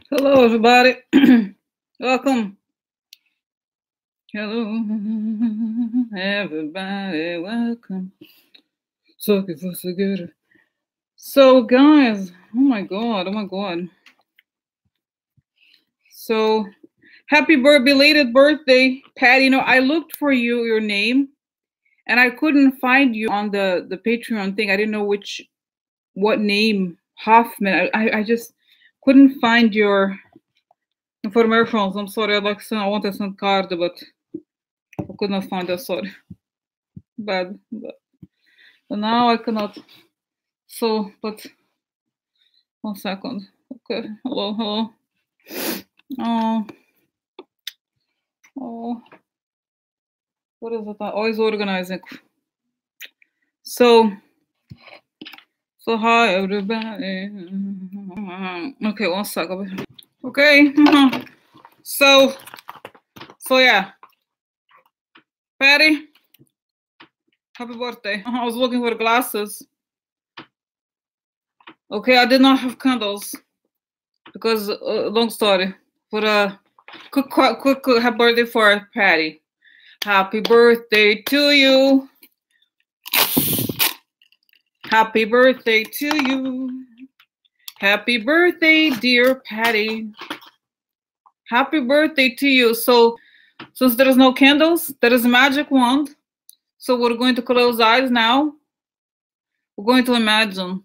Hello, everybody. Welcome. Hello, everybody. Welcome. So good. So, guys, oh my god. So, belated birthday, Patty. You know, I looked for your name, and I couldn't find you on the Patreon thing. I didn't know what name Hoffman. I just couldn't find your informations. I'm sorry. I wanted some card, but I could not find it. Sorry. Bad. But now I cannot. So, but 1 second. Okay. Hello. Oh. What is it? Always organizing. So hi everybody. Okay, 1 second. Okay. So yeah. Patty, happy birthday. I was looking for glasses. Okay, I did not have candles because long story. But quick happy birthday for Patty. Happy birthday to you. Happy birthday to you. Happy birthday, dear Patty. Happy birthday to you. So since there is no candles, there is a magic wand. So we're going to close eyes now. We're going to imagine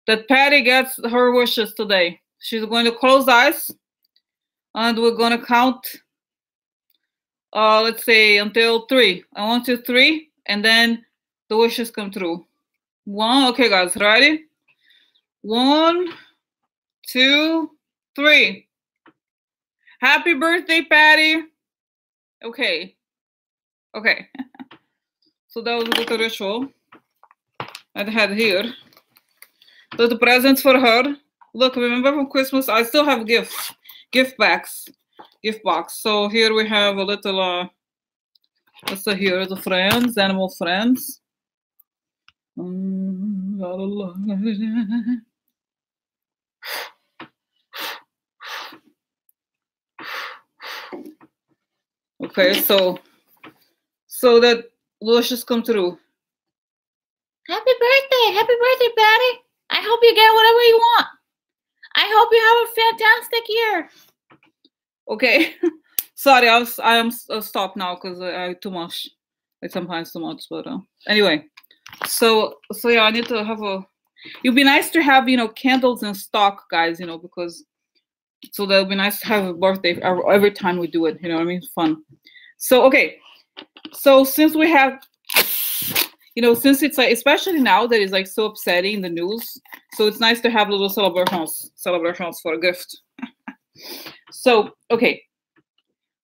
that Patty gets her wishes today. She's going to close eyes, and we're going to count, let's say, until 3. I want to 3, and then the wishes come true. 1. Okay, guys, ready? 1, 2, 3. Happy birthday, Patty. Okay. So that was a little ritual I had here. Little presents for her. Look, remember from Christmas, I still have gift box. So here we have a little, let's say here, the friends, animal friends. Okay, so that wishes come true. Happy birthday, Patty. I hope you get whatever you want. I hope you have a fantastic year. Okay, sorry, I am stop now because I too much. Like sometimes too much, but anyway. So yeah, I need to have it'd be nice to have candles in stock, guys. Because so that would be nice to have a birthday every time we do it. You know what I mean? Fun. So okay. So since we have, since it's like, especially now that it's like so upsetting in the news, so it's nice to have little celebrations for a gift. So okay.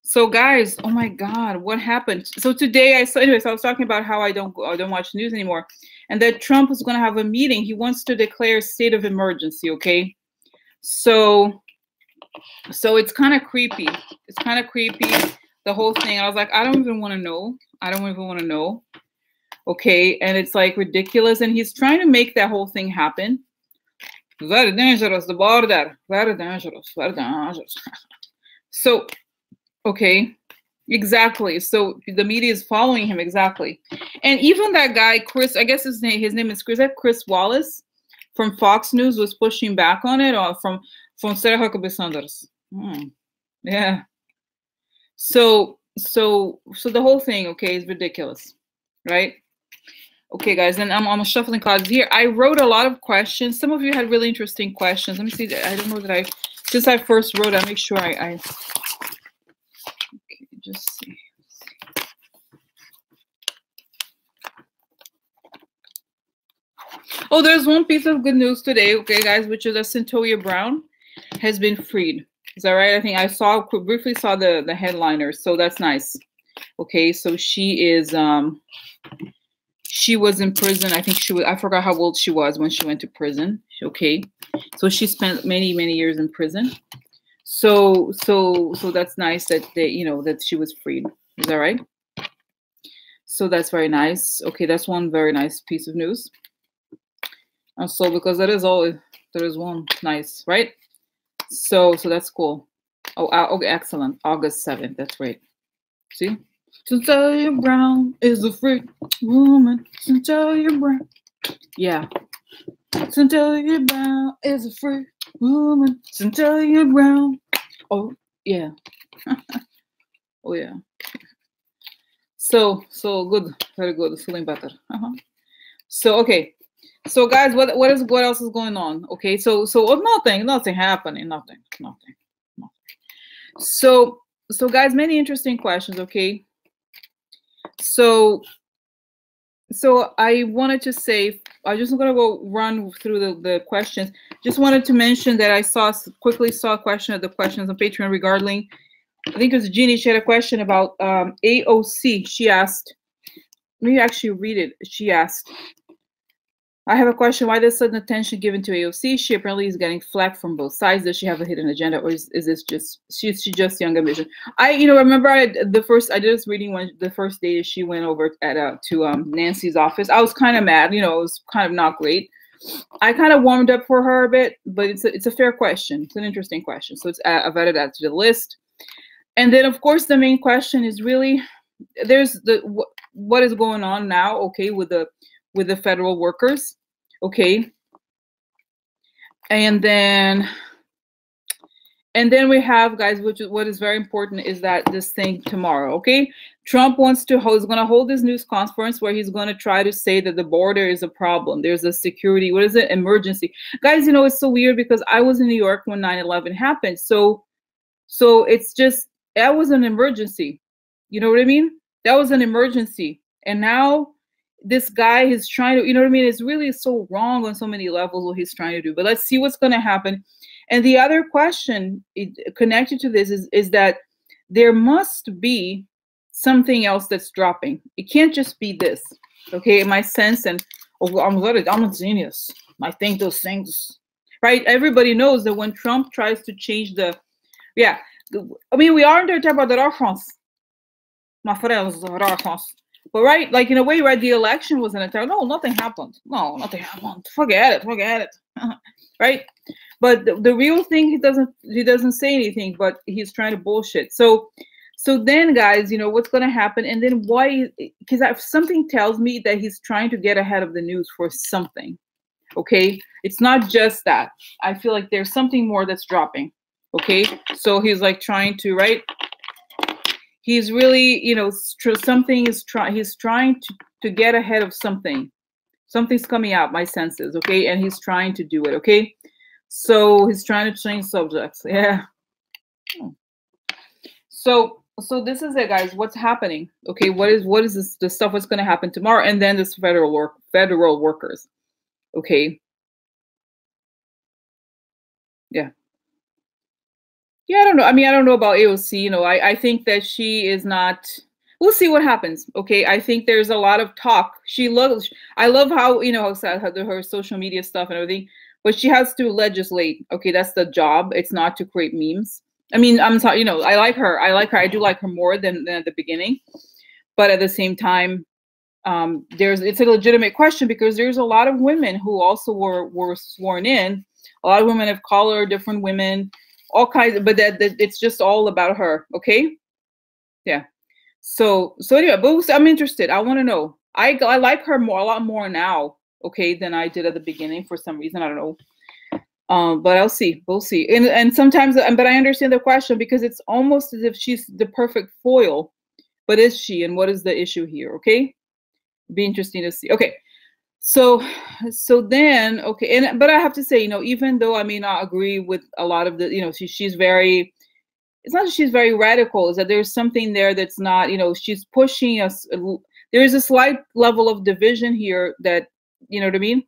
So guys, oh my God, what happened? So today I was talking about how I don't watch news anymore, and that Trump is going to have a meeting. He wants to declare a state of emergency. Okay, so it's kind of creepy. The whole thing. I was like, I don't even want to know. Okay, and it's like ridiculous, and he's trying to make that whole thing happen. Very dangerous, the border. Very dangerous. So, okay, exactly. So the media is following him exactly, and even that guy Chris, I guess his name is Chris. That Chris Wallace from Fox News was pushing back on it, or from Sarah Huckabee Sanders. Yeah. So the whole thing, okay, is ridiculous, right? Okay, guys, and I'm shuffling cards here. I wrote a lot of questions. Some of you had really interesting questions. Let me see. I don't know that since I first wrote, I make sure I okay, just see. Oh, there's one piece of good news today, okay, guys, which is that Cyntoia Brown has been freed. Is that right? I think I briefly saw the headliner, so that's nice. Okay, so she is she was in prison. I think I forgot how old she was when she went to prison. Okay, so she spent many years in prison. So that's nice that that she was freed. Is that right? So that's very nice. Okay, that's one very nice piece of news. And so because that is all, there is one. Nice, right? So that's cool. Oh, okay, excellent. August 7th. That's great. See? Cynthia Brown is a freak woman. Cynthia Brown. Yeah. Cynthia Brown is a freak woman. Cynthia Brown. Oh, yeah. Oh, yeah. So good. Very good. Feeling better. So, okay. So, guys, what else is going on? Okay. So nothing happening. Nothing. So, guys, many interesting questions. Okay. So I wanted to say, I just gonna go run through the questions. Just wanted to mention that I quickly saw a question of the questions on Patreon regarding, I think it was Jeannie. She had a question about AOC. She asked, let me actually read it. She asked, I have a question. Why there's sudden attention given to AOC? She apparently is getting flack from both sides. Does she have a hidden agenda, or is this just she's just young ambition? I remember I did this reading when the first day she went over to Nancy's office. I was kind of mad. It was kind of not great. I kind of warmed up for her a bit, but it's a fair question. It's an interesting question. So I've added that to the list. And then of course the main question is really there's what is going on now? Okay, with the federal workers. Okay. And then we have, guys, what is very important is that this thing tomorrow, okay? Trump is going to hold this news conference where he's going to try to say that the border is a problem. There's a security, emergency. Guys, it's so weird because I was in New York when 9/11 happened. So it's just, that was an emergency. You know what I mean? That was an emergency. And now this guy is trying to, it's really so wrong on so many levels what he's trying to do. But let's see what's going to happen. And the other question connected to this is that there must be something else that's dropping. It can't just be this. Okay, in my sense, and I'm a genius. I think those things, right? Everybody knows that when Trump tries to change we are under attack by the France. My friends, the France. But right, like in a way, right, the election was an attack. No, nothing happened. No, nothing happened. Forget it. Right? But the real thing, he doesn't say anything, but he's trying to bullshit. So then, guys, what's going to happen? And then why? Because something tells me that he's trying to get ahead of the news for something. Okay, it's not just that. I feel like there's something more that's dropping. Okay, so he's like trying to, right? He's really, he's trying to get ahead of something. Something's coming out, my senses, okay? And he's trying to do it, okay? So he's trying to change subjects, yeah. So this is it, guys. What's happening? Okay, what is this? The stuff that's going to happen tomorrow, and then this federal workers, okay? Yeah. Yeah, I don't know. I mean, I don't know about AOC. I think that she is not. We'll see what happens. Okay, I think there's a lot of talk. I love how her social media stuff and everything, but she has to legislate. Okay, that's the job. It's not to create memes. I mean, I'm sorry. I like her. I do like her more than at the beginning, but at the same time, it's a legitimate question because there's a lot of women who also were sworn in. A lot of women of color, different women. All kinds, but that it's just all about her, okay? Yeah. So anyway, but I'm interested. I want to know. I like her a lot more now, okay, than I did at the beginning for some reason. I don't know. But I'll see. We'll see. And sometimes, but I understand the question because it's almost as if she's the perfect foil. But is she? And what is the issue here? Okay, be interesting to see. Okay. So then, okay, but I have to say, even though I may not agree with a lot of the, she's very, it's not that she's very radical, it's that there's something there that's not, she's pushing us. There is a slight level of division here that, you know what I mean?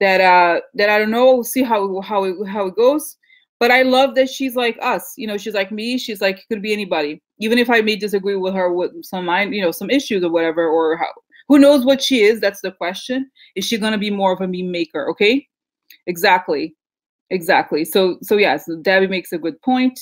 That I don't know. We'll see how it goes. But I love that she's like us. She's like me. She's like, could be anybody. Even if I may disagree with her with some issues or whatever, or how. Who knows what she is? That's the question. Is she going to be more of a meme maker? Okay, exactly. So yes, Debbie makes a good point.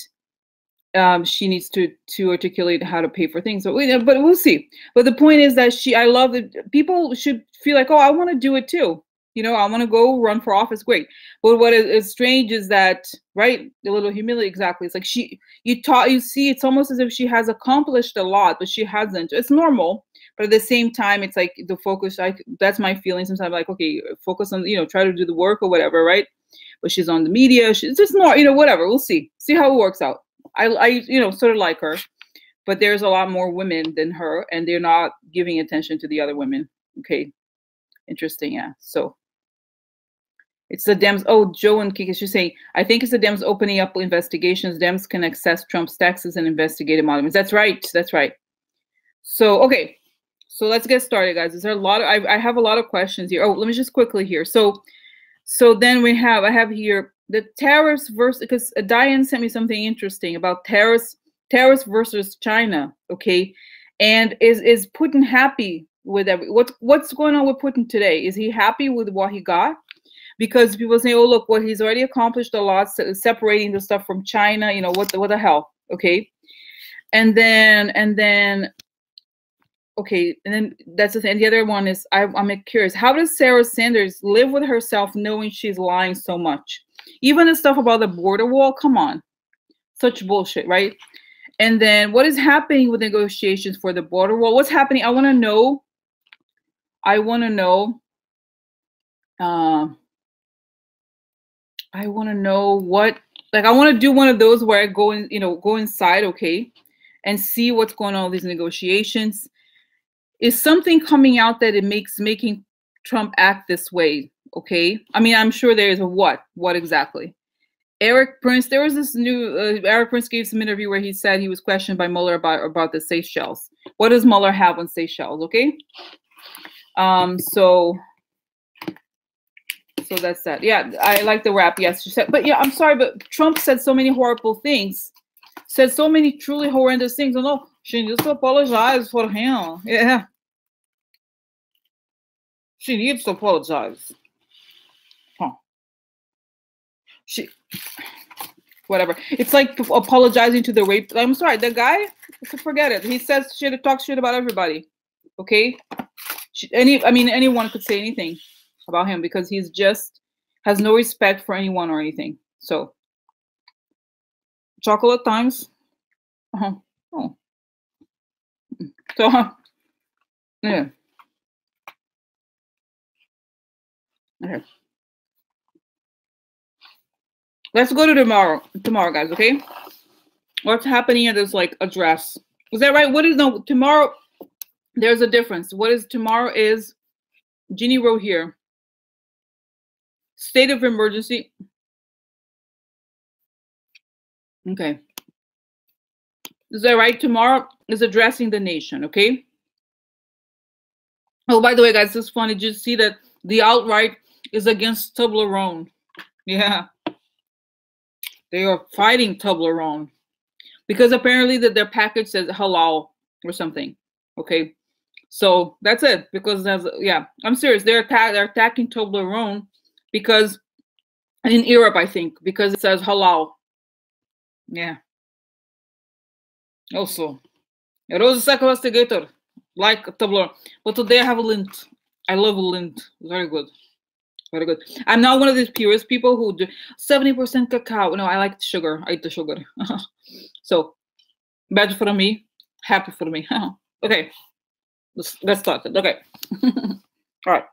She needs to articulate how to pay for things. But we'll see. But the point is that I love that people should feel like, oh, I want to do it too. You know, I want to go run for office. Great. But what is strange is that, right? The little humility, exactly. It's like you see, it's almost as if she has accomplished a lot, but she hasn't. It's normal. But at the same time, it's like the focus, that's my feeling sometimes, like, okay, focus on, try to do the work or whatever, right? But she's on the media. She's just more, whatever. We'll see how it works out. I sort of like her, but there's a lot more women than her, and they're not giving attention to the other women. Okay. Interesting. Yeah. So it's the Dems. Oh, Joe and Kiki, she's saying, I think it's the Dems opening up investigations. Dems can access Trump's taxes and investigate emoluments. That's right. That's right. So, okay. So let's get started, guys. Is there a lot of, I have a lot of questions here. Oh, let me just quickly here. So then I have here the tariffs versus, because Diane sent me something interesting about tariffs versus China. Okay. And is Putin happy with what's going on with Putin today? Is he happy with what he got? Because people say, oh, look, what he's already accomplished a lot, separating the stuff from China, what the hell? Okay. And then okay, and then that's the thing. And the other one is, I'm curious, how does Sarah Sanders live with herself knowing she's lying so much? Even the stuff about the border wall, come on. Such bullshit, right? And then what is happening with negotiations for the border wall? What's happening? I want to know. I want to know what, like, I want to do one of those where I go in, go inside, okay, and see what's going on with these negotiations. Is something coming out that it making Trump act this way? Okay. I mean, I'm sure there is a what exactly? Eric Prince, there was this new, Eric Prince gave some interview where he said he was questioned by Mueller about the Seychelles. What does Mueller have on Seychelles? Okay. So that's that. Yeah, I like the rap. Yes, she said, but yeah, I'm sorry, but Trump said so many horrible things, said so many truly horrendous things. Oh no, she needs to apologize for him. Yeah, she needs to apologize. Huh? Whatever. It's like apologizing to the rape. I'm sorry, the guy. Forget it. He says shit, talks shit about everybody. Okay. Anyone could say anything about him because he's just has no respect for anyone or anything. So, chocolate times. Oh. So, yeah. Okay. Let's go to tomorrow, guys. Okay. What's happening at this like address? Is that right? What is tomorrow? There's a difference. What is tomorrow is Jeannie wrote here. State of emergency. Okay. Is that right? Tomorrow is addressing the nation, okay? Oh, by the way, guys, this is funny. Did you see that the alt-right is against Toblerone? Yeah. They are fighting Toblerone because apparently their package says halal or something, okay? So that's it, because yeah, I'm serious. They're attacking Toblerone because in Europe, I think, because it says halal. Yeah. Also, it was a second investigator, like Toblerone. But today I have a Lindt. I love a Lindt. Very good. Very good. I'm not one of these purist people who do 70% cacao. No, I like sugar. I eat the sugar. So, bad for me, happy for me. Okay. Let's start it. Okay. All right.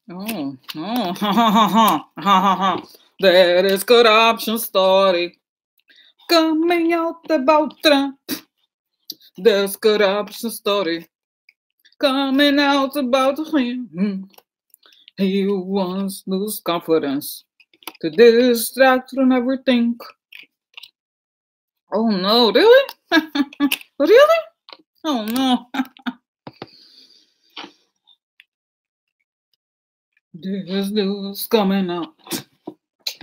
Oh, ha ha ha. There is corruption story coming out about Trump. There's corruption story coming out about him. He wants lose confidence. to distract from everything. Oh no, really? Really? Oh no. There's news coming out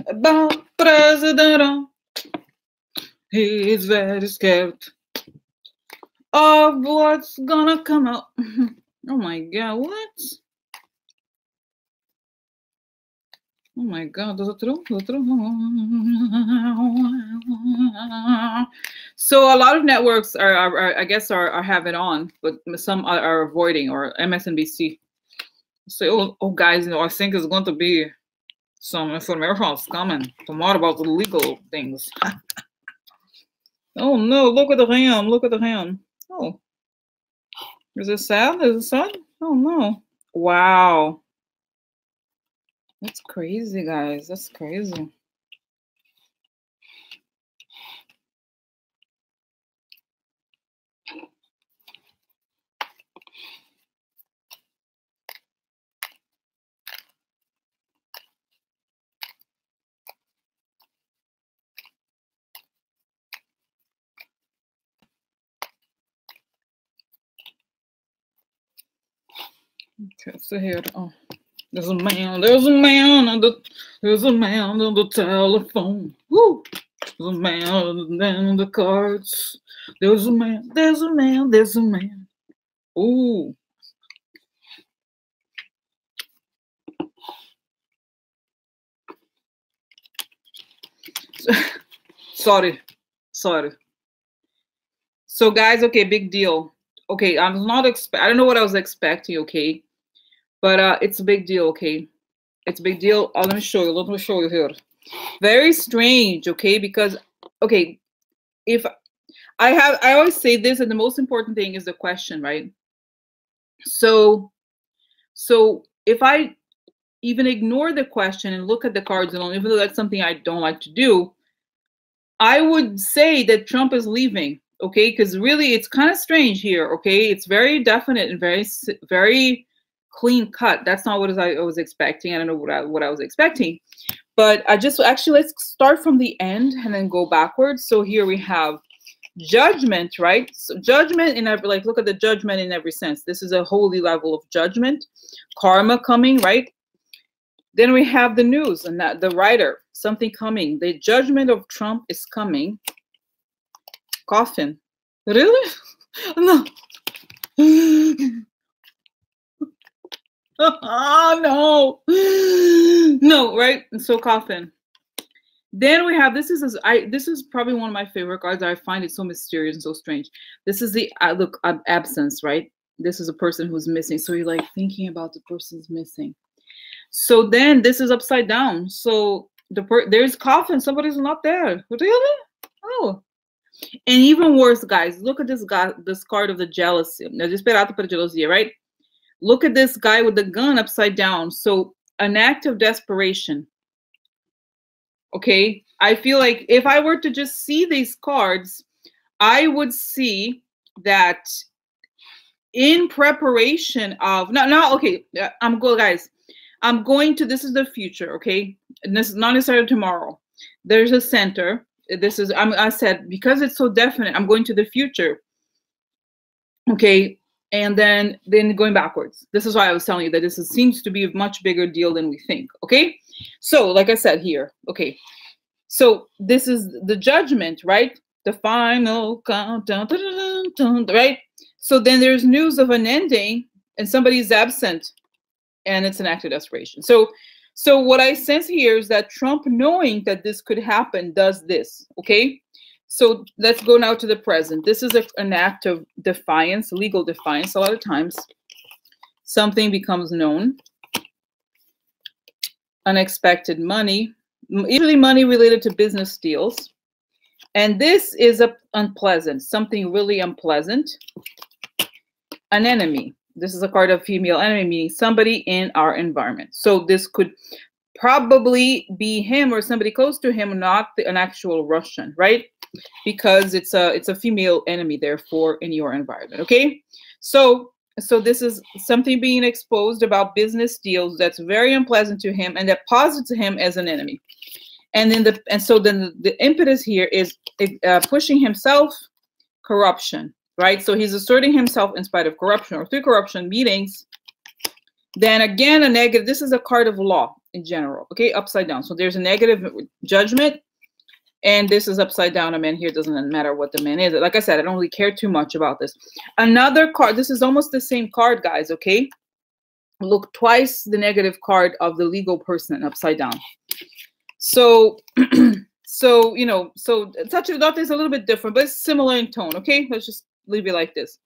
about President. He's very scared of what's gonna come out. Oh my God, what? Oh my God, is it true? Is it true? So a lot of networks are I guess are have it on, but some are avoiding, or MSNBC. So, oh guys, I think it's going to be some information coming tomorrow about the legal things. Oh no, look at the ham, look at the ham. Oh, is it sad? Is it sad? Oh no. Wow. That's crazy, guys. That's crazy. Okay, so here, oh, there's a man on the telephone. Woo! There's a man on the cards. There's a man. Ooh. Sorry. So guys, okay, big deal. Okay, I don't know what I was expecting, okay? But it's a big deal, okay? It's a big deal. Oh, let me show you here. Very strange, okay? Because, okay, if I always say this, and the most important thing is the question, right? So if I even ignore the question and look at the cards alone, even though that's something I don't like to do, I would say that Trump is leaving, okay? Because really, it's kind of strange here, okay? It's very definite and very clean cut. That's not what I was expecting. I don't know what I was expecting. But let's start from the end and then go backwards. So here we have judgment, right? So judgment in every, like, look at the judgment in every sense. This is a holy level of judgment. Karma coming, right? Then we have the news and that the writer, something coming. The judgment of Trump is coming. Coffin. Really? No. Oh no. No, right? So coffin. Then we have, this is probably one of my favorite cards. I find it so mysterious and so strange. This is the absence, right? This is a person who's missing. So you're like thinking about the person's missing. So then this is upside down. So there's coffin. Somebody's not there. Really? Oh. And even worse, guys, look at this card of the jealousy. Desperado per gelosia, right? Look at this guy with the gun upside down. So an act of desperation. Okay? I feel like if I were to just see these cards, I would see that in preparation of, okay, guys. I'm going to, this is the future, okay? And this is not necessarily tomorrow. There's a center. This is, I said, because it's so definite, I'm going to the future. Okay, and then going backwards. This is why I was telling you that this seems to be a much bigger deal than we think, okay? So, like I said here, okay. So, this is the judgment, right? The final countdown, right? So, then there's news of an ending, and somebody's absent. And it's an act of desperation. So what I sense here is that Trump, knowing that this could happen, does this, okay? So let's go now to the present. This is an act of defiance, legal defiance. A lot of times, something becomes known. Unexpected money, usually money related to business deals. And this is unpleasant, something really unpleasant. An enemy. This is a card of female enemy, meaning somebody in our environment. So this could probably be him or somebody close to him, not an actual Russian, right? Because it's a female enemy, therefore, in your environment, okay? So So this is something being exposed about business deals that's very unpleasant to him and that posits him as an enemy. And then the impetus here is pushing himself, corruption, right? So he's asserting himself in spite of corruption or through corruption meetings. Then again, a negative. This is a card of law in general, okay? Upside down. So there's a negative judgment, and this is upside down. A man here, doesn't matter what the man is. Like I said, I don't really care too much about this. Another card. This is almost the same card, guys, okay? Look, twice the negative card of the legal person upside down. So, so, you know, so touch of thought is a little bit different, but it's similar in tone, okay? Let's just leave it like this.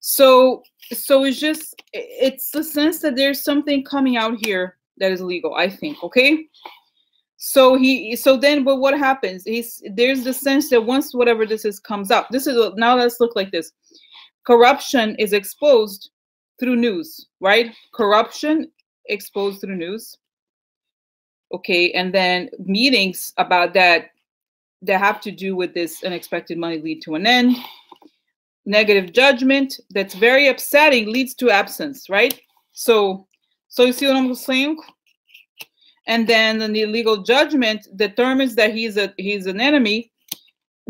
So it's the sense that there's something coming out here that is legal, I think, okay? So then, but what happens? There's the sense that once whatever this is comes up, now let's look like this. Corruption is exposed through news, right? Corruption exposed through news. Okay, and then meetings about that have to do with this unexpected money lead to an end. Negative judgment that's very upsetting leads to absence, right? So you see what I'm saying? And then the legal judgment determines that he's an enemy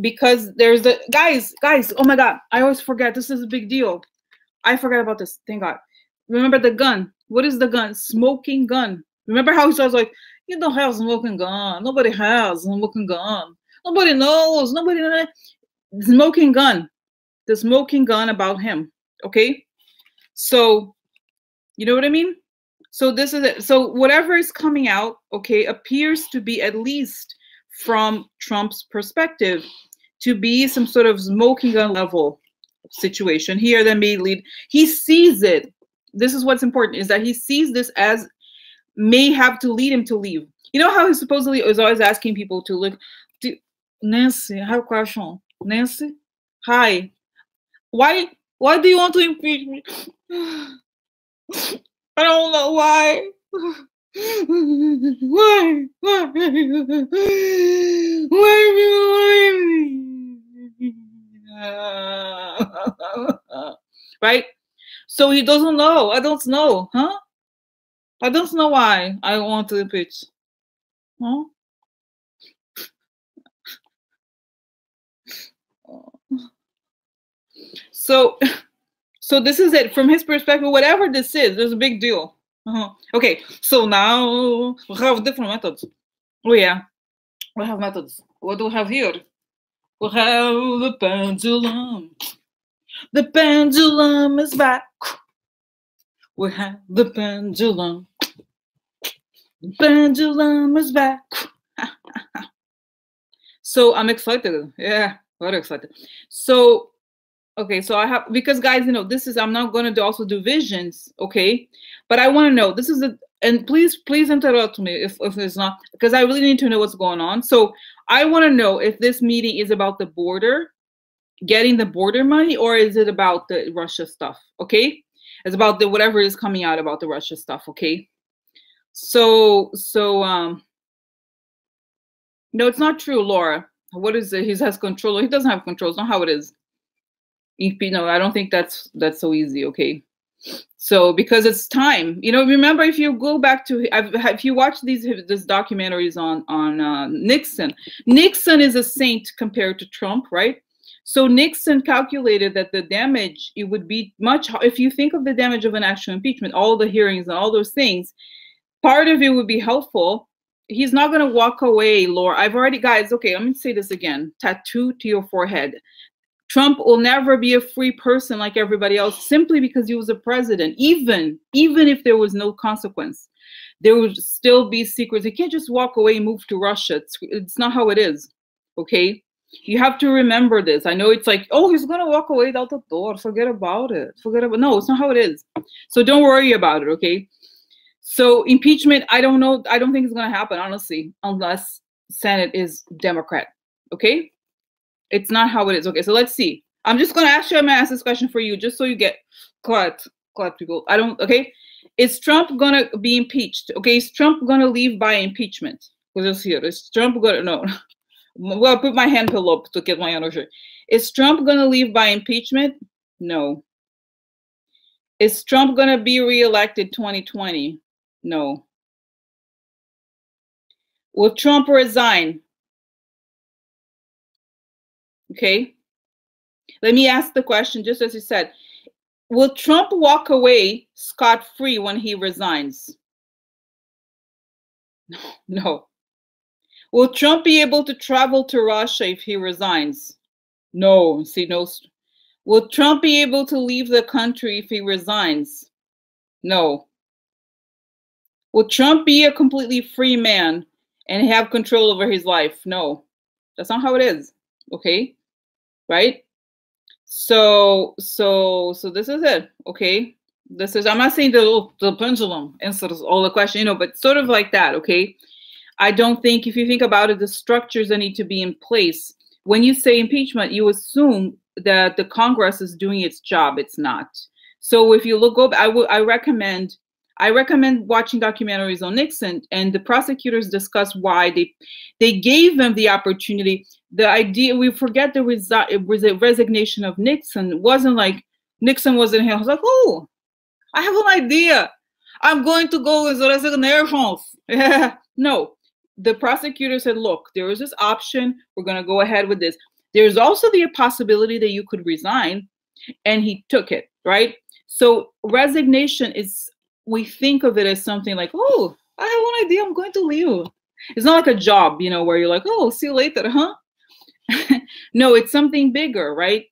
because there's the guys. Oh my God, I always forget. This is a big deal. I forgot about this. Thank God. Remember the gun? What is the gun? Smoking gun. Remember how he was like, you don't have a smoking gun. Nobody has a smoking gun. Nobody knows. Nobody knows. Smoking gun. The smoking gun about him. Okay? So, you know what I mean? So this is it. So whatever is coming out, okay, appears to be, at least from Trump's perspective, to be some sort of smoking gun level situation here that may lead. He sees it. This is what's important, is that he sees this as may have to lead him to leave. You know how he supposedly is always asking people to look. Nancy, I have a question. Nancy, hi. Why do you want to impeach me? I don't know why. Why? Right? So he doesn't know. I don't know, huh? I don't know why I want to impeach. Huh? So this is it. From his perspective, whatever this is, there's a big deal. Okay, so now we have different methods. Oh yeah, we have methods. What do we have here? We have the pendulum. The pendulum is back. We have the pendulum. The pendulum is back. So I'm excited. Yeah, very excited. So okay, so I have, because guys, you know, this is, I'm not going to also do visions, okay? But I want to know, this is and please interrupt me if it's not, because I really need to know what's going on. So I want to know if this meeting is about the border, getting the border money, or is it about the Russia stuff, okay? It's about the whatever is coming out about the Russia stuff, okay? So no, it's not true, Laura. What is it? He has control. He doesn't have control. It's not how it is. No, I don't think that's so easy, okay? So because it's time, you know, remember, if you go back to, if you watch these documentaries on Nixon is a saint compared to Trump, right? So Nixon calculated that the damage, it would be much, if you think of the damage of an actual impeachment, all the hearings and all those things, part of it would be helpful. He's not going to walk away, Laura. I've already, guys, okay, let me say this again. Tattoo to your forehead. Trump will never be a free person like everybody else simply because he was a president. Even if there was no consequence, there would still be secrets. He can't just walk away and move to Russia. It's not how it is, okay? You have to remember this. I know it's like, oh, he's going to walk away out the door. Forget about it. No, it's not how it is. So don't worry about it, okay? So impeachment, I don't know. I don't think it's going to happen, honestly, unless Senate is Democrat, okay? It's not how it is. Okay, so let's see. I'm just going to ask this question for you, just so you get quiet, people. Okay? Is Trump going to be impeached? Okay, is Trump going to leave by impeachment? Because it's here. Is Trump going to, no. Well, put my hand pillow up to get my energy. Is Trump going to leave by impeachment? No. Is Trump going to be reelected 2020? No. Will Trump resign? Okay. Let me ask the question, just as you said. Will Trump walk away scot-free when he resigns? No. Will Trump be able to travel to Russia if he resigns? No. See, no. Will Trump be able to leave the country if he resigns? No. Will Trump be a completely free man and have control over his life? No. That's not how it is. Okay? Right? So this is it. Okay? This is, I'm not saying the pendulum answers all the question, you know, but sort of like that. Okay? I don't think, if you think about it, the structures that need to be in place. When you say impeachment, you assume that the Congress is doing its job. It's not. So if you look up, I recommend watching documentaries on Nixon, and the prosecutors discuss why they gave them the opportunity. The idea, we forget the resignation of Nixon wasn't like Nixon wasn't here. I was like, oh, I have an idea. I'm going to go with the resignations. No. The prosecutor said, look, there is this option. We're going to go ahead with this. There's also the possibility that you could resign, and he took it, right? So resignation is, we think of it as something like, oh, I have one idea, I'm going to leave. It's not like a job, you know, where you're like, oh, see you later, huh? No, it's something bigger, right?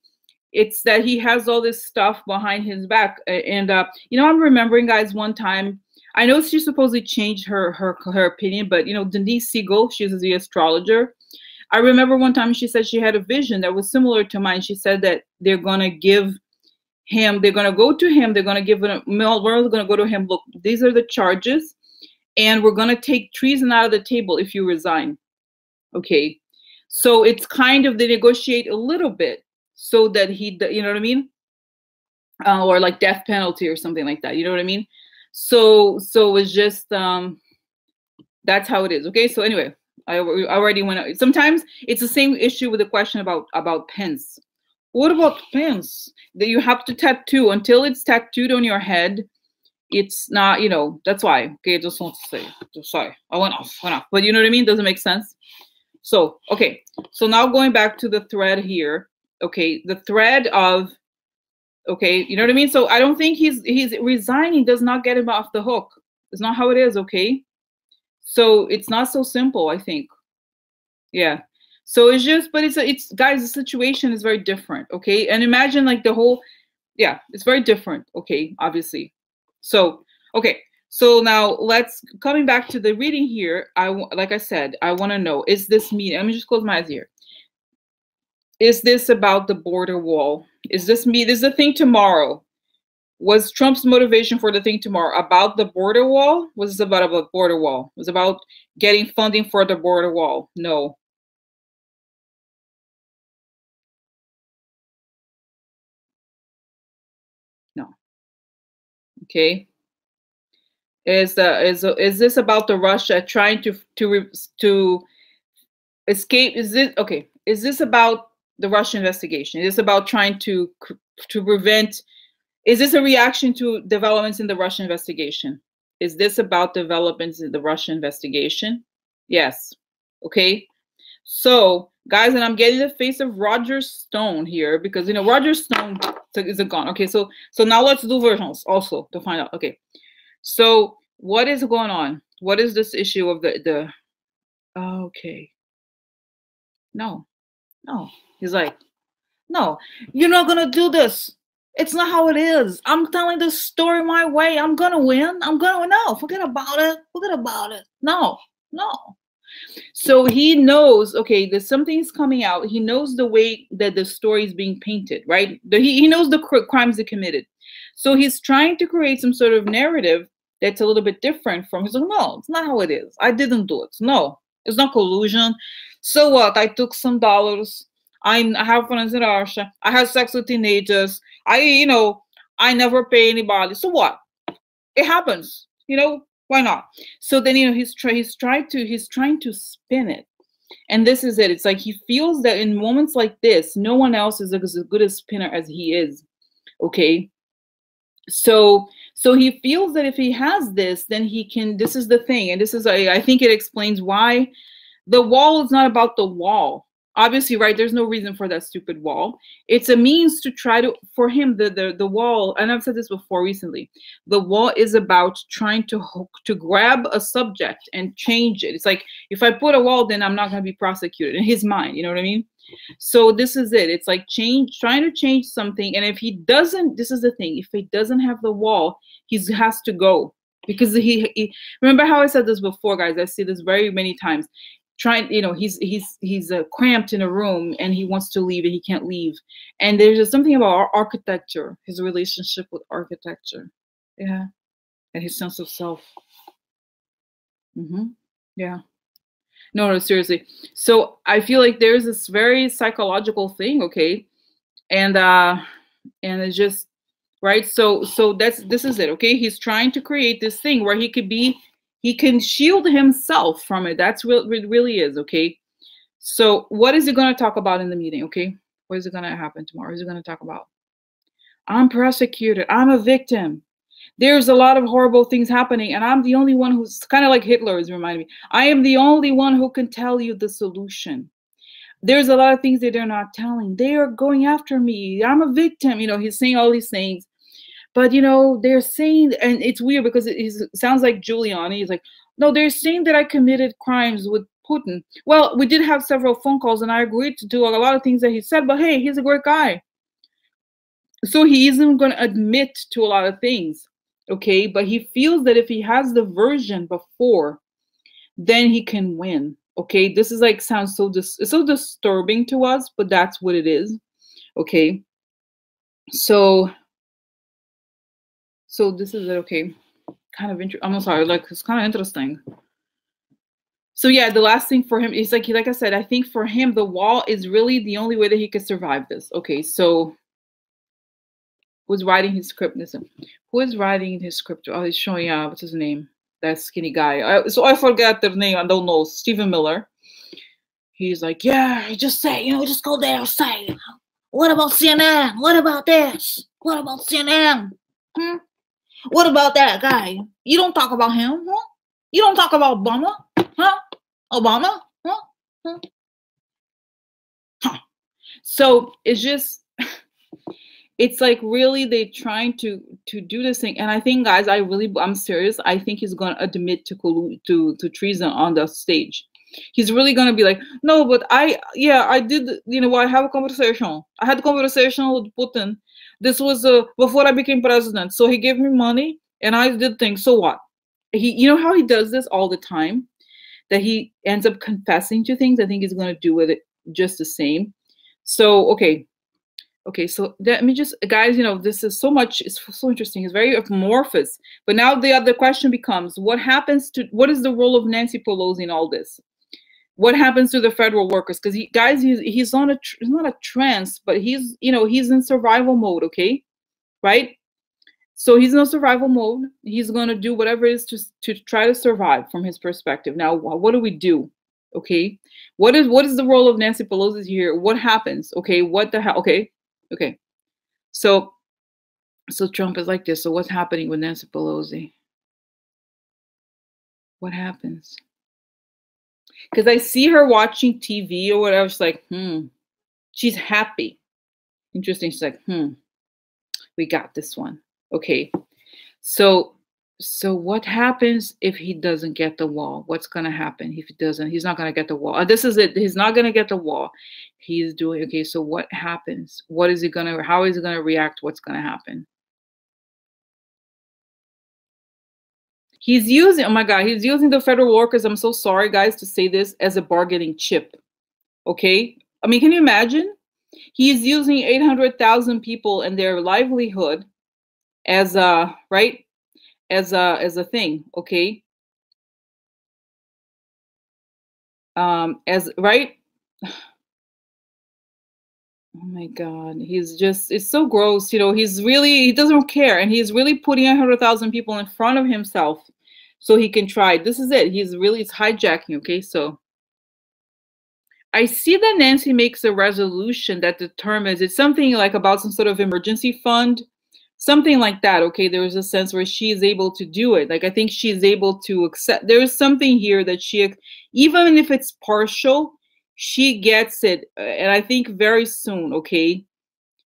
It's that he has all this stuff behind his back. And, you know, I'm remembering, guys, one time, I know she supposedly changed her opinion, but, you know, Denise Siegel, she's the astrologer. I remember one time she said she had a vision that was similar to mine. She said that they're going to give him, they're going to go to him, they're going to give him, we're going to go to him, look, these are the charges, and we're going to take treason out of the table if you resign. Okay. So it's kind of, they negotiate a little bit so that he, you know what I mean? Or like death penalty or something like that. You know what I mean? So it's just, that's how it is. Okay. So anyway, I already went out. Sometimes it's the same issue with the question about Pence. What about Pence? That you have to tattoo until it's tattooed on your head. It's not, you know, that's why. Okay. Just want to say, sorry. I went off. But you know what I mean? Doesn't make sense. So, okay. So now going back to the thread here. Okay. The thread of, okay, you know what I mean? So I don't think he's resigning does not get him off the hook. It's not how it is, okay? So it's not so simple, I think. Yeah. So it's just, but it's guys, the situation is very different, okay? And imagine like the whole, yeah, it's very different, okay, obviously. So, okay. So now coming back to the reading here, like I said, I want to know, is this meeting, let me just close my eyes here. Is this about the border wall? Is this the thing tomorrow? Was Trump's motivation for the thing tomorrow about the border wall? Was it about a border wall? Was it about getting funding for the border wall? No. No. Okay. Is this about the Russia trying to escape? Is it okay? Is this about the Russia investigation? Is this about trying to prevent? Is this a reaction to developments in the Russia investigation? Is this about developments in the Russia investigation? Yes. Okay. So, guys, and I'm getting the face of Roger Stone here because, you know, Roger Stone is gone. Okay. So now let's do versions also to find out. Okay. So what is going on? What is this issue of the okay. No. He's like, no, you're not gonna do this. It's not how it is. I'm telling the story my way. I'm gonna win. No, forget about it. No. So he knows, okay, there's something's coming out. He knows the way that the story is being painted, right? He knows the crimes they committed. So he's trying to create some sort of narrative that's a little bit different from, he's like, no, it's not how it is. I didn't do it. No, it's not collusion. So what? I took some dollars. I have friends in Russia. I have sex with teenagers. I never pay anybody. So what? It happens. Why not? So then, he's trying to spin it. And this is it. It's like he feels that in moments like this, no one else is as good a spinner as he is. Okay. So he feels that if he has this, then he can, this is the thing, and this is, I think it explains why the wall is not about the wall. Obviously, right, there's no reason for that stupid wall. It's a means to try to, for him, the wall, and I've said this before recently, the wall is about trying to grab a subject and change it. It's like, if I put a wall, then I'm not going to be prosecuted, in his mind, you know what I mean? So this is it. It's like trying to change something. And if he doesn't, this is the thing, if he doesn't have the wall, he has to go. Because he remember how I said this before, guys, I see this very many times. Trying, you know, he's cramped in a room and he wants to leave and he can't leave. And there's just something about our architecture, his relationship with architecture. Yeah. And his sense of self. Yeah. No, seriously. So I feel like there's this very psychological thing, okay? And it's just, right? So this is it, okay? He's trying to create this thing where he can shield himself from it. That's what it really is, okay? So what is he going to talk about in the meeting, okay? What is it going to happen tomorrow? What is he going to talk about? I'm persecuted. I'm a victim. There's a lot of horrible things happening, and I'm the only one who's kind of like Hitler is reminding me. I am the only one who can tell you the solution. There's a lot of things that they're not telling. They are going after me. I'm a victim. You know, he's saying all these things. But, you know, they're saying, and it's weird because it sounds like Giuliani. He's like, no, they're saying that I committed crimes with Putin. Well, we did have several phone calls, and I agreed to do a lot of things that he said, but hey, he's a great guy. So he isn't going to admit to a lot of things, okay? But he feels that if he has the version before, then he can win, okay? This is like, sounds so, it's so disturbing to us, but that's what it is, okay? So this is it, okay? Kind of interesting. I'm sorry, like, it's kind of interesting. So yeah, the last thing for him is like I said, I think for him, the wall is really the only way that he could survive this, okay? So who's writing his script? Listen, who is writing his script? Oh, he's showing what's his name? That skinny guy. So I forgot their name. I don't know. Stephen Miller. He's like, yeah, just say, you know, just go there, say, what about CNN? What about this? What about CNN? What about that guy? You don't talk about him, huh? You don't talk about Obama, huh? Obama, huh? Huh? So it's just, it's like really they trying to do this thing. And I think, guys, I'm serious. I think he's going to admit to treason on the stage. He's really going to be like, no, but I did, you know, I have a conversation. I had a conversation with Putin. This was before I became president. So he gave me money and I did things. So what? You know how he does this all the time? That he ends up confessing to things. I think he's going to do with it just the same. So, okay, so let me just, guys, you know, this is so much, it's so interesting. It's very amorphous. But now the other question becomes, what is the role of Nancy Pelosi in all this? What happens to the federal workers? Because he's not a trance, but he's, you know, he's in survival mode, okay? Right? So he's in survival mode. He's going to do whatever it is to try to survive from his perspective. Now, what do we do? Okay? What is the role of Nancy Pelosi here? What happens? Okay? What the hell? Okay? Okay. So Trump is like this. So what's happening with Nancy Pelosi? What happens? Because I see her watching TV or whatever. She's like, she's happy. Interesting. She's like, we got this one. Okay. So what happens if he doesn't get the wall? What's going to happen if he doesn't? He's not going to get the wall. This is it. He's not going to get the wall. He's doing, okay, so what happens? How is he going to react? What's going to happen? He's using, oh my God, he's using the federal workers, I'm so sorry, guys, to say this, as a bargaining chip. Okay? I mean, can you imagine? He's using 800,000 people and their livelihood as a, right? As a thing, okay? As, right? Oh my God, it's so gross. You know, he doesn't care. And he's really putting 100,000 people in front of himself so he can try. This is it. It's hijacking. Okay. So I see that Nancy makes a resolution that determines, it's something like about some sort of emergency fund, something like that. Okay, there was a sense where she is able to do it. Like I think she is able to accept. There is something here that she, even if it's partial, she gets it, and I think very soon. Okay,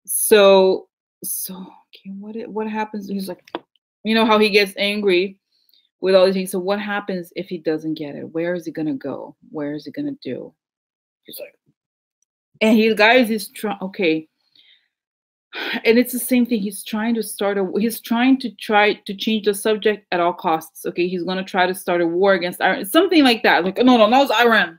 so okay, what happens? He's like, you know how he gets angry with all these things. So what happens if he doesn't get it? Where is he gonna go? Where is he gonna do? He's like, and he guys is trying. Okay, and it's the same thing. He's trying to try to change the subject at all costs. Okay, he's gonna try to start a war against Iran, something like that. Like no, it's Iran,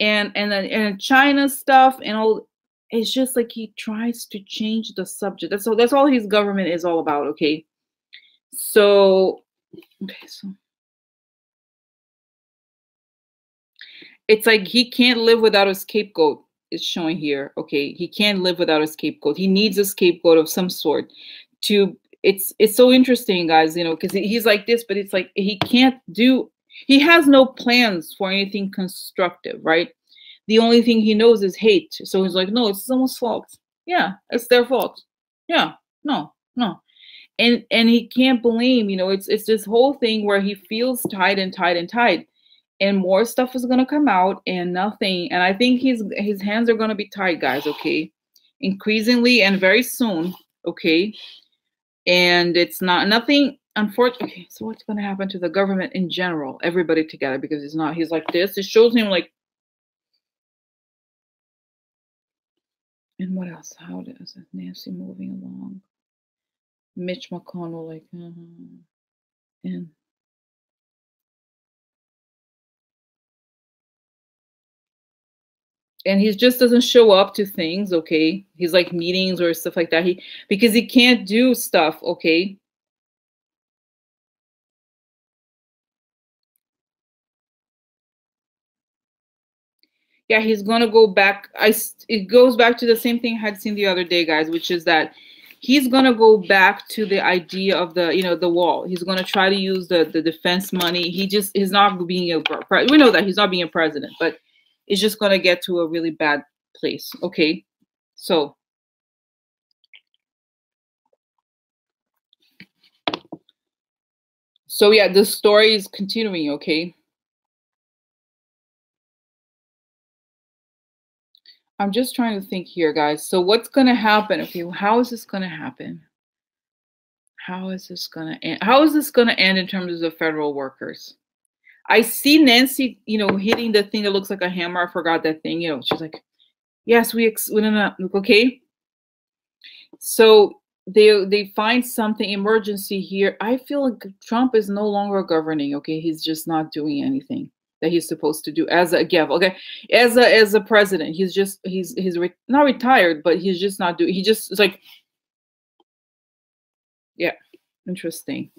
and China stuff and all. It's just like he tries to change the subject. That's all his government is all about. Okay, so it's like he can't live without a scapegoat. It's showing here. Okay, he can't live without a scapegoat. He needs a scapegoat of some sort. It's so interesting, guys. You know, because he's like this, but it's like he can't do. He has no plans for anything constructive, right? The only thing he knows is hate. So he's like, no, it's someone's fault. Yeah, it's their fault. Yeah, no. And he can't blame. You know, it's this whole thing where he feels tied, and more stuff is gonna come out, and nothing. And I think his hands are gonna be tied, guys. Okay, increasingly and very soon. Okay, and it's nothing. Unfortunately, okay, so what's gonna happen to the government in general? Everybody together, because he's like this. It shows him like. And what else? How does Nancy moving along? Mitch McConnell, like, and he just doesn't show up to things. Okay, he's like meetings or stuff like that. Because he can't do stuff. Okay. Yeah, he's gonna go back. It goes back to the same thing I had seen the other day, guys, which is that he's gonna go back to the idea of the wall. He's gonna try to use the defense money. He's not being we know that he's not being a president, but it's just gonna get to a really bad place. Okay, so yeah, the story is continuing. Okay. I'm just trying to think here, guys. So what's going to happen? Okay, how is this going to happen? How is this going to end? How is this going to end in terms of the federal workers? I see Nancy, hitting the thing that looks like a hammer. I forgot that thing. She's like, yes, okay. So they find something emergency here. I feel like Trump is no longer governing. Okay, he's just not doing anything that he's supposed to do as a as a president. He's not retired, but he's just not doing. He just is like, yeah, interesting.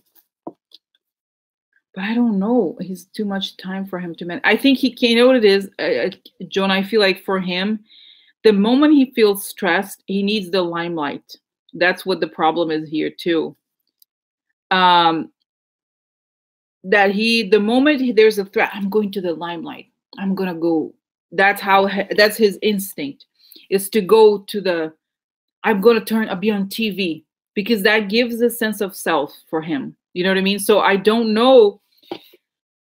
But I don't know. He's too much time for him to manage. I think he can. You know what it is, Joan? I feel like for him, the moment he feels stressed, he needs the limelight. That's what the problem is here too. The moment there's a threat, I'm going to the limelight. I'm gonna go. That's his instinct, is to go to I'm gonna be on TV, because that gives a sense of self for him. You know what I mean? So I don't know,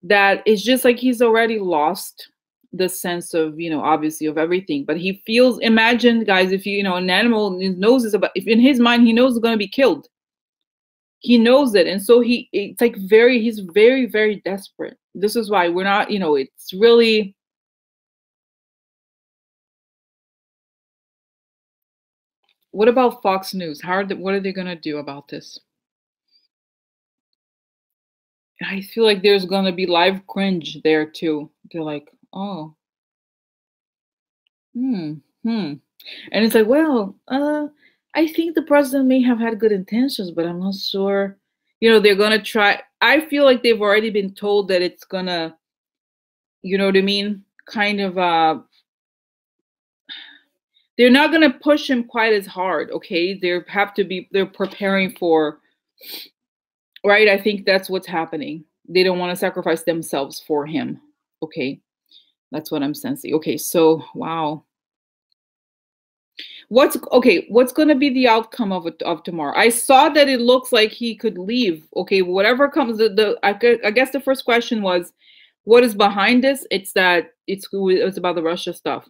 that it's just like he's already lost the sense of, obviously, of everything. But he feels, imagine, guys, if an animal knows this if in his mind, he knows it's going to be killed. He knows it. And so he's very, very desperate. This is why we're not, it's really. What about Fox News? What are they going to do about this? I feel like there's going to be live cringe there too. They're like, oh, and it's like, well, I think the president may have had good intentions, but I'm not sure. They're going to try. I feel like they've already been told that it's going to, you know what I mean? Kind of, they're not going to push him quite as hard. Okay. They're preparing for, right? I think that's what's happening. They don't want to sacrifice themselves for him. Okay. That's what I'm sensing. Okay. So, wow. What's going to be the outcome of tomorrow? I saw that it looks like he could leave. Okay, whatever comes, I guess the first question was, what is behind this? It's about the Russia stuff.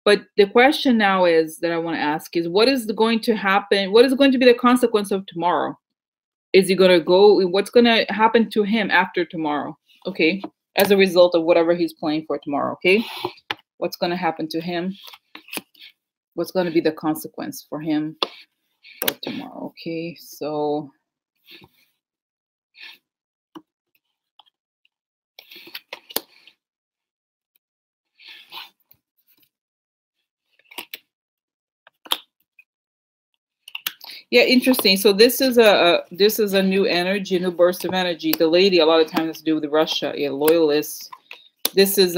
But the question now is that I want to ask is, what is going to happen? What is going to be the consequence of tomorrow? Is he going to go? What's going to happen to him after tomorrow? Okay, as a result of whatever he's playing for tomorrow. Okay, what's going to happen to him? What's going to be the consequence for him for tomorrow? Okay, so yeah, interesting. So this is a new energy, a new burst of energy. The lady a lot of times has to do with Russia. Yeah, loyalists. This is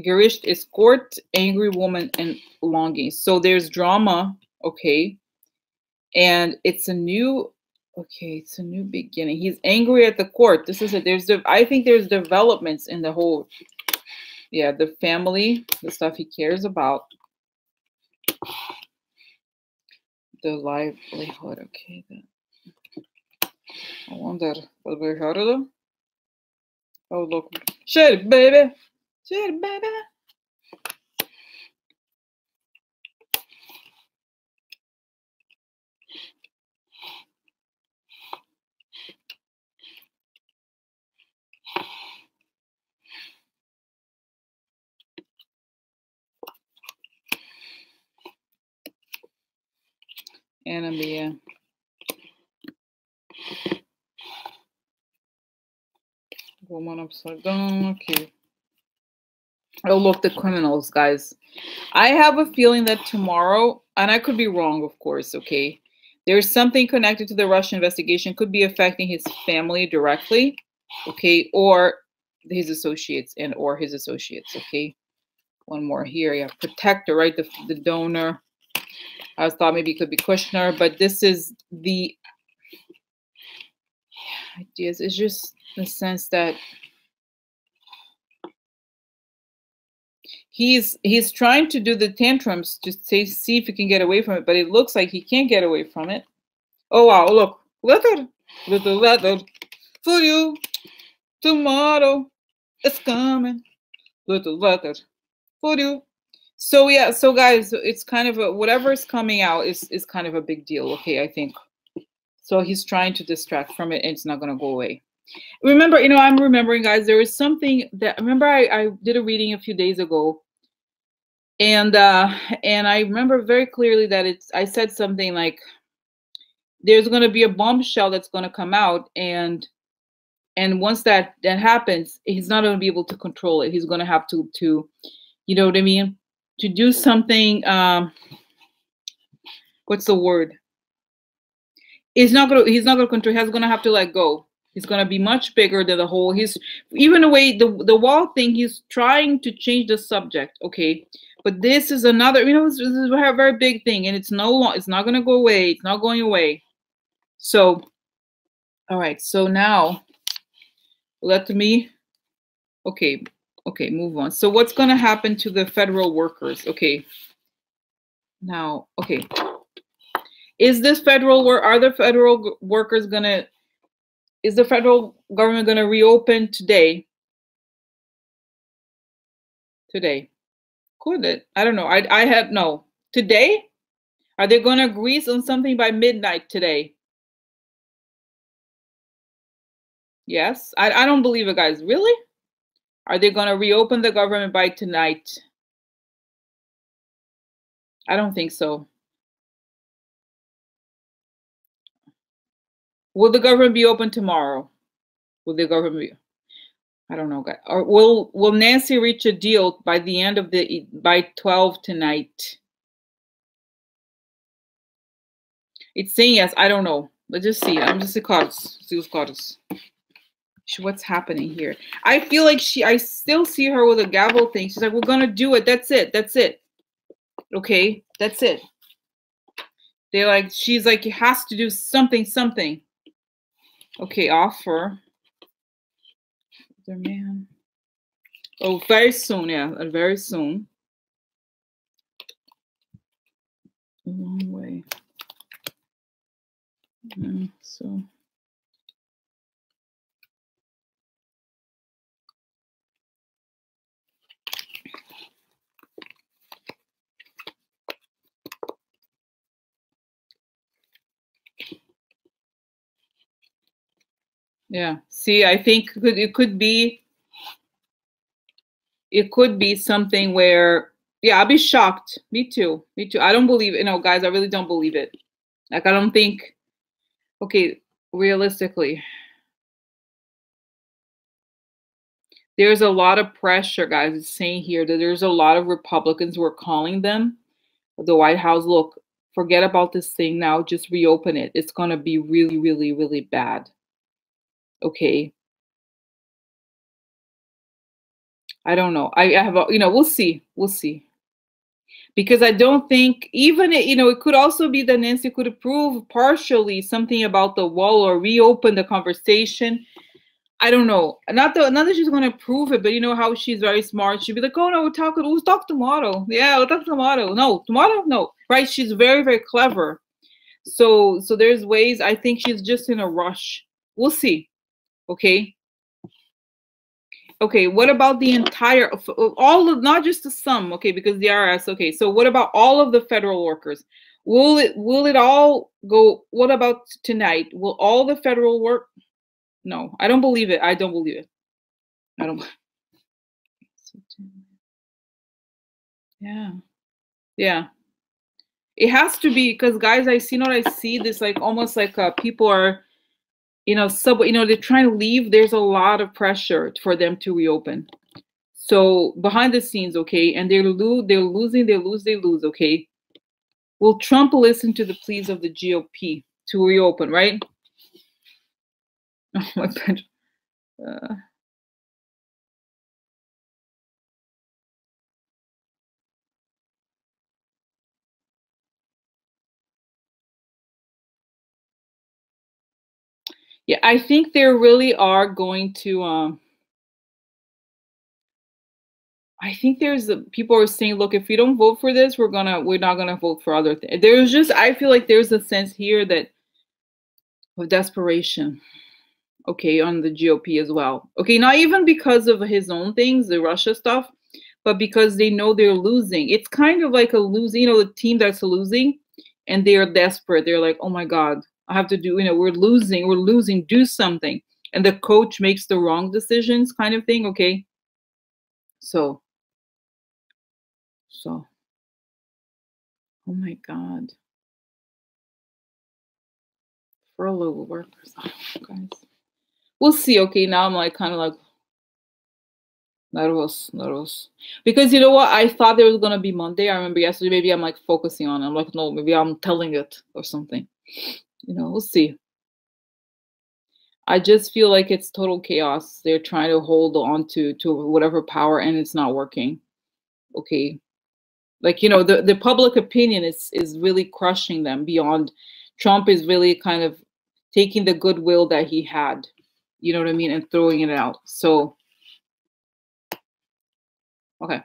Garish is court, angry woman, and longing. So there's drama. Okay, and it's a new. Okay, it's a new beginning. He's angry at the court. This is it. I think there's developments in the whole. Yeah, the family, the stuff he cares about. The livelihood. Okay, I wonder what we heard of them. Oh, look. Shit, baby. Shit, baby. Enemy, yeah. Woman upside down. Okay. Oh, look, the criminals, guys. I have a feeling that tomorrow, and I could be wrong, of course, okay? There's something connected to the Russian investigation, could be affecting his family directly, okay? Or his associates okay? One more here, yeah. Protector, right? The donor. I thought maybe it could be Kushner, but this is the ideas. It's just the sense that he's trying to do the tantrums to see if he can get away from it, but it looks like he can't get away from it. Oh wow, look, letter for you tomorrow. It's coming. Little letter for you. So yeah, so guys, it's kind of whatever is coming out is kind of a big deal. Okay, I think. So he's trying to distract from it, and it's not gonna go away. Remember, I'm remembering, guys, there was something that, remember I did a reading a few days ago, and I remember very clearly that I said something like, there's going to be a bombshell that's going to come out, and once that happens, he's not going to be able to control it. He's going to have to you know what I mean, to do something. What's the word? He's not going to control. He's going to have to let go. He's going to be much bigger than the whole. He's even away the wall thing. He's trying to change the subject. Okay, but this is another. This is a very big thing, and it's not going to go away. It's not going away. So, all right. So now, let me. Okay, move on. So what's going to happen to the federal workers? Okay. Now, okay. Is this are the federal workers gonna? Is the federal government going to reopen today? Today. Could it? I don't know. I had no. Today? Are they going to agree on something by midnight today? Yes. I don't believe it, guys. Really? Are they going to reopen the government by tonight? I don't think so. Will the government be open tomorrow? Will the government be? I don't know, guys. Or will Nancy reach a deal by the end of by 12 tonight? It's saying yes. I don't know. Let's just see. I'm just see cards. See what's cards. What's happening here? I feel like I still see her with a gavel thing. She's like, we're gonna do it. That's it. That's it. Okay, that's it. They're like, she's like, it has to do something. Okay, offer. Their man. Oh, very soon, yeah, very soon. the wrong way. So yeah, see, I think it could be something where, yeah, I'll be shocked. Me too. Me too. I don't believe it. Guys, I really don't believe it. Like, I don't think, okay, realistically, there's a lot of pressure, guys. It's saying here that there's a lot of Republicans who are calling them, the White House, look, forget about this thing now, just reopen it. It's going to be really, really, really bad. Okay. I don't know. I have, we'll see. We'll see. Because I don't think even, it could also be that Nancy could approve partially something about the wall or reopen the conversation. I don't know. Not that she's going to approve it, but you know how she's very smart. She'd be like, oh no, we'll talk tomorrow. Yeah, we'll talk tomorrow. No, tomorrow? No. Right? She's very, very clever. So there's ways. I think she's just in a rush. We'll see. Okay. Okay, what about the entire, all of, not just the sum, okay, because the IRS, okay, so what about all of the federal workers? Will it all go, what about tonight? Will all the federal work? No, I don't believe it. I don't believe it. I don't. Yeah. Yeah. It has to be, because guys, I see this, like almost like people are, they're trying to leave. There's a lot of pressure for them to reopen. So behind the scenes, okay, and they lose, okay. Will Trump listen to the pleas of the GOP to reopen, right? Oh my God. Yeah, I think they really are going to, I think people are saying, look, if we don't vote for this, we're not gonna vote for other things. I feel like there's a sense here of desperation, okay, on the GOP as well. Okay, not even because of his own things, the Russia stuff, but because they know they're losing. It's kind of like a losing, the team that's losing, and they are desperate. They're like, oh my God, I have to do, we're losing, do something. And the coach makes the wrong decisions, kind of thing, okay? So, oh my God. Furlough workers, guys. We'll see. Okay, now I'm like kind of like nervous. Because you know what? I thought it was gonna be Monday. I remember yesterday. Maybe I'm like focusing on it. I'm like, no, maybe I'm telling it or something. We'll see. I just feel like it's total chaos. They're trying to hold on to whatever power, and it's not working. Okay, like the public opinion is really crushing them beyond. Trump is really kind of taking the goodwill that he had, you know what I mean, and throwing it out. So, okay.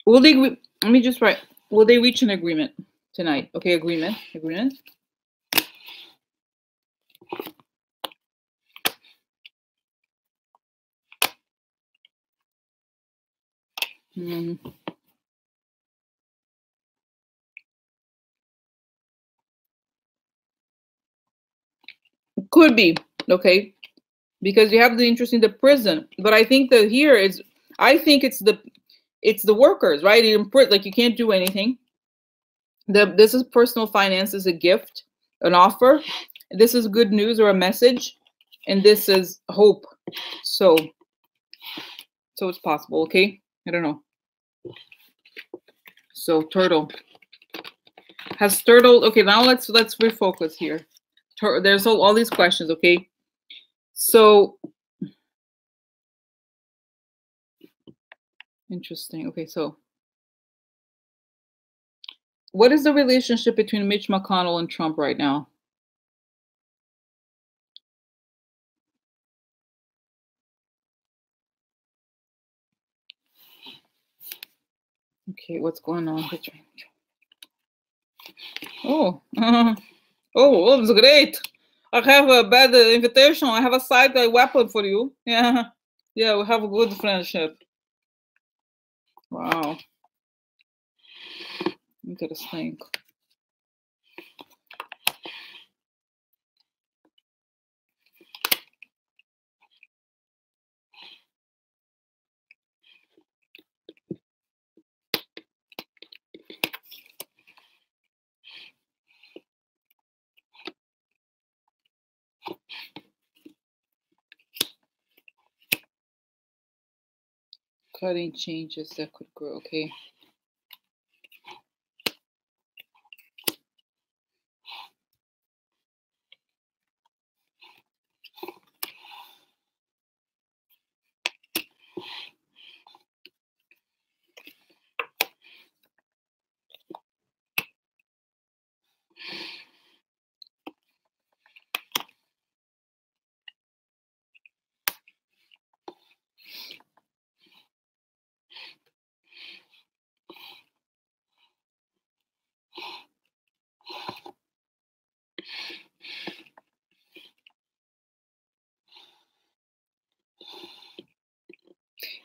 Will they? Let me just write. Will they reach an agreement tonight? Okay, agreement. Could be, okay, because you have the interest in the prison, but I think that here is, I think it's the workers, right? Like you can't do anything. This is personal finance, is a gift, an offer. This is good news or a message, and this is hope. So it's possible, okay? I don't know. So Turtle has Turtle. Okay, now let's refocus here. There's all these questions, okay? So interesting. Okay, so what is the relationship between Mitch McConnell and Trump right now? Okay, what's going on? Oh, oh, that's great. I have a bad invitation. I have a side weapon for you. Yeah, yeah, we have a good friendship. Wow, interesting. Cutting changes that could grow. Okay.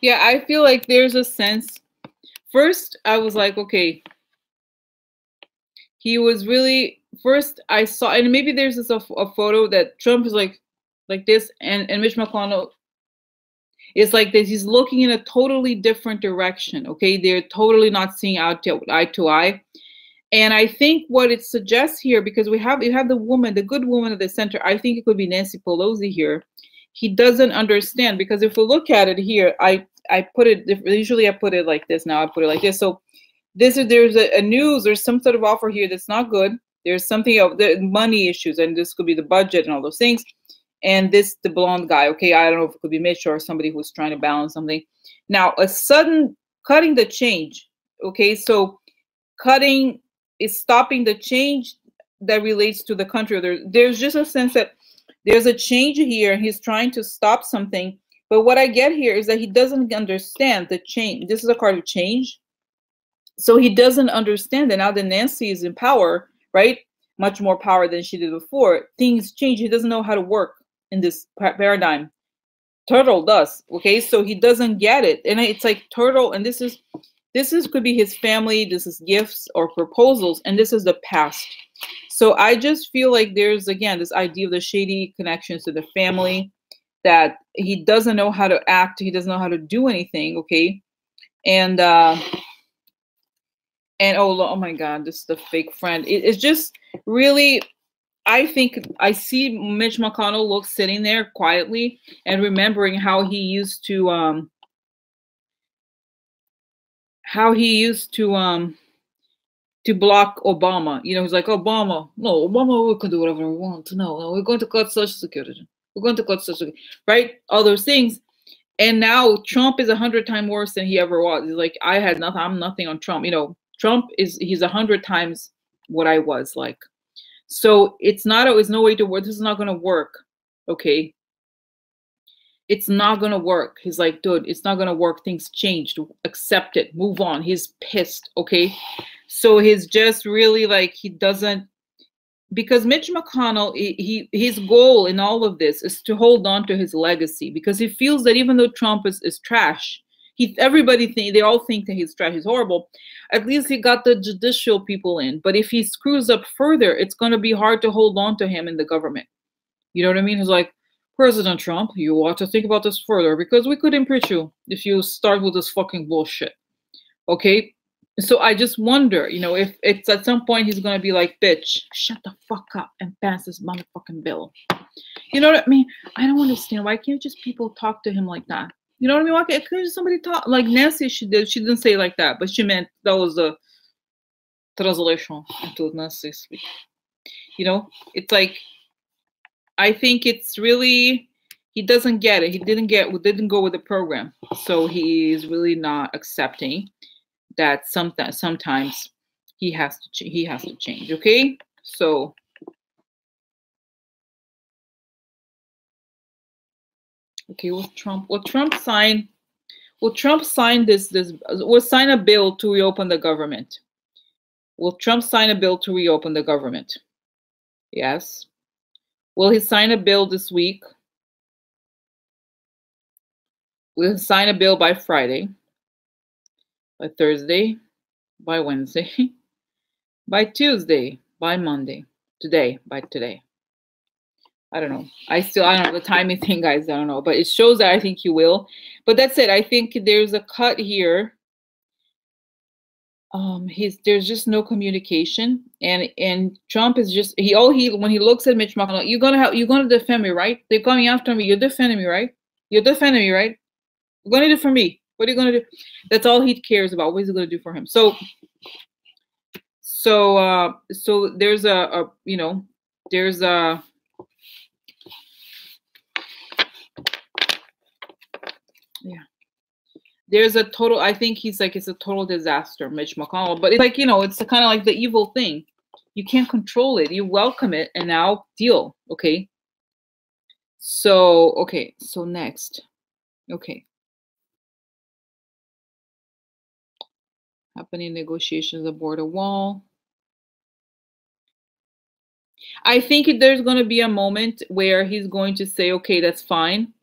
Yeah, I feel like there's a sense. First, I was like, okay, he was really. First, I saw, and maybe there's this a photo that Trump is like this, and Mitch McConnell is like this. He's looking in a totally different direction. Okay, they're totally not seeing eye to eye. And I think what it suggests here, because you have the woman, the good woman at the center. I think it could be Nancy Pelosi here. He doesn't understand, because if we look at it here, I put it usually I put it like this. Now I put it like this. So there's a news, there's some sort of offer here that's not good. There's something of the money issues, and this could be the budget and all those things. And this the blonde guy. Okay, I don't know if it could be Mitch or somebody who's trying to balance something. Now a sudden cutting the change. Okay, so cutting is stopping the change that relates to the country. There's just a sense that there's a change here. He's trying to stop something. But what I get here is that he doesn't understand the change. This is a card of change. So he doesn't understand that now that Nancy is in power, right? Much more power than she did before. Things change. He doesn't know how to work in this paradigm. Turtle does. Okay, so he doesn't get it. And it's like Turtle, and this is could be his family, this is gifts or proposals, and this is the past. So I just feel like there's again this idea of the shady connections to the family, that he doesn't know how to act, he doesn't know how to do anything. Okay, and oh my god, this is the fake friend. It's just really, I think I see Mitch McConnell sitting there quietly and remembering how he used to block Obama. You know, he's like, Obama, no, Obama, we can do whatever we want. No, we're going to cut Social Security. We're going to cut Social Security, right? All those things. And now Trump is 100 times worse than he ever was. He's like, I had nothing. I'm nothing on Trump. You know, he's 100 times what I was like. So it's no way to work. This is not going to work. Okay. It's not going to work. He's like, dude, it's not going to work. Things changed. Accept it. Move on. He's pissed. Okay. So he's just really like, he doesn't, because Mitch McConnell, his goal in all of this is to hold on to his legacy, because he feels that even though Trump is trash, they all think that he's trash, he's horrible. At least he got the judicial people in. But if he screws up further, it's going to be hard to hold on to him in the government. You know what I mean? He's like, President Trump, you ought to think about this further, because we could impeach you if you start with this fucking bullshit. Okay? So I just wonder, you know, if it's at some point he's going to be like, bitch, shut the fuck up and pass this motherfucking bill. You know what I mean? I don't understand. Why can't just people talk to him like that? You know what I mean? Why can't somebody talk? Like Nancy, she didn't say it like that, but she meant that was the translation into Nancy speak. You know, it's like, I think it's really, he doesn't get it. He didn't go with the program. So he's really not accepting that sometimes he has to change. Okay, so okay, with Trump, Trump signed Will Trump sign will sign a bill to reopen the government? Will Trump sign a bill to reopen the government? Yes. Will he sign a bill this week? Will he sign a bill by Friday? By Thursday? By Wednesday? By Tuesday? By Monday? Today? By today? I don't know. I don't know the timing thing, guys. I don't know. But it shows that I think he will. But that's it. I think there's a cut here. There's just no communication, and Trump is just when he looks at Mitch McConnell, you're gonna defend me, right? They're coming after me. You're defending me, right? You're defending me, right? You're gonna do for me. What are you gonna do? That's all he cares about. What is he gonna do for him? So there's there's a there's a total, I think he's like, it's a total disaster, Mitch McConnell. But it's like, it's kind of like the evil thing. You can't control it. You welcome it and now deal. Okay. So next. Okay. Happening negotiations aboard a wall. I think there's going to be a moment where he's going to say, okay, that's fine.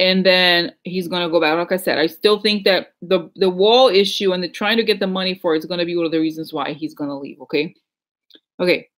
And then he's going to go back. Like I said, I still think that the wall issue and the trying to get the money for it is going to be one of the reasons why he's going to leave. Okay. Okay.